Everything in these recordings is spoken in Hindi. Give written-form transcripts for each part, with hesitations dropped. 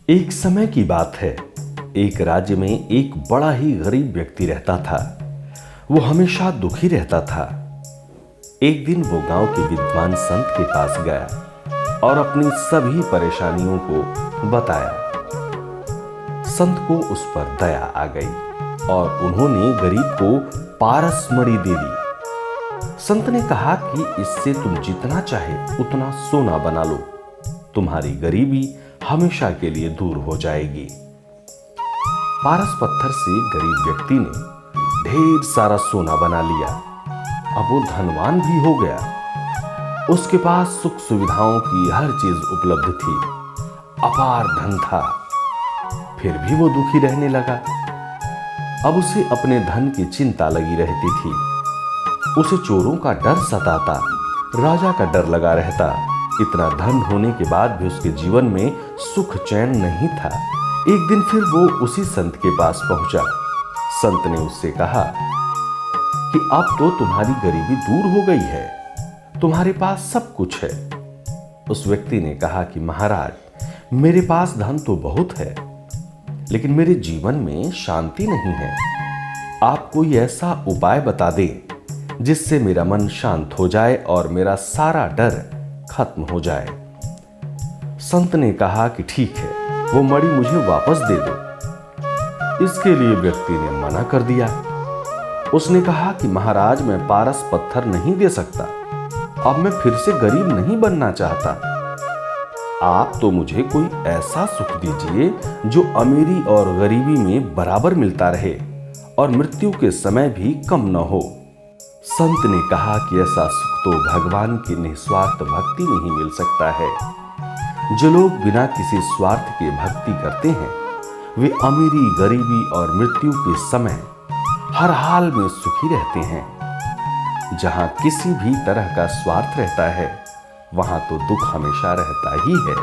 एक समय की बात है, एक राज्य में एक बड़ा ही गरीब व्यक्ति रहता था। वो हमेशा दुखी रहता था। एक दिन वो गांव के विद्वान संत के पास गया और अपनी सभी परेशानियों को बताया। संत को उस पर दया आ गई और उन्होंने गरीब को पारस मणि दे दी। संत ने कहा कि इससे तुम जितना चाहे उतना सोना बना लो, तुम्हारी गरीबी हमेशा के लिए दूर हो जाएगी। पारस पत्थर से गरीब व्यक्ति ने ढेर सारा सोना बना लिया। अब वो धनवान भी हो गया। उसके पास सुख सुविधाओं की हर चीज उपलब्ध थी, अपार धन था। फिर भी वो दुखी रहने लगा। अब उसे अपने धन की चिंता लगी रहती थी। उसे चोरों का डर सताता, राजा का डर लगा रहता। इतना धन होने के बाद भी उसके जीवन में सुख चैन नहीं था। एक दिन फिर वो उसी संत के पास पहुंचा। संत ने उससे कहा कि अब तो तुम्हारी गरीबी दूर हो गई है, तुम्हारे पास सब कुछ है। उस व्यक्ति ने कहा कि महाराज, मेरे पास धन तो बहुत है, लेकिन मेरे जीवन में शांति नहीं है। आप कोई ऐसा उपाय बता दें जिससे मेरा मन शांत हो जाए और मेरा सारा डर खत्म हो जाए। संत ने कहा कि ठीक है, वो मणि मुझे वापस दे दो। इसके लिए व्यक्ति ने मना कर दिया। उसने कहा कि महाराज, मैं पारस पत्थर नहीं दे सकता। अब मैं फिर से गरीब नहीं बनना चाहता। आप तो मुझे कोई ऐसा सुख दीजिए जो अमीरी और गरीबी में बराबर मिलता रहे और मृत्यु के समय भी कम न हो। संत ने कहा कि ऐसा सुख तो भगवान की निस्वार्थ भक्ति में ही मिल सकता है। जो लोग बिना किसी स्वार्थ के भक्ति करते हैं, वे अमीरी, गरीबी और मृत्यु के समय हर हाल में सुखी रहते हैं। जहां किसी भी तरह का स्वार्थ रहता है, वहां तो दुख हमेशा रहता ही है।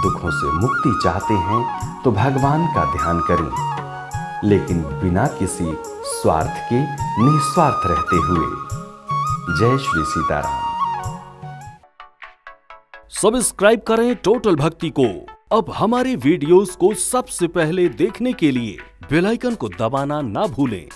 दुखों से मुक्ति चाहते हैं तो भगवान का ध्यान करें, लेकिन बिना किसी स्वार्थ के निस्वार्थ रहते हुए। जय श्री सीताराम। सब्सक्राइब करें टोटल भक्ति को। अब हमारे वीडियोस को सबसे पहले देखने के लिए बेल आइकन को दबाना ना भूलें।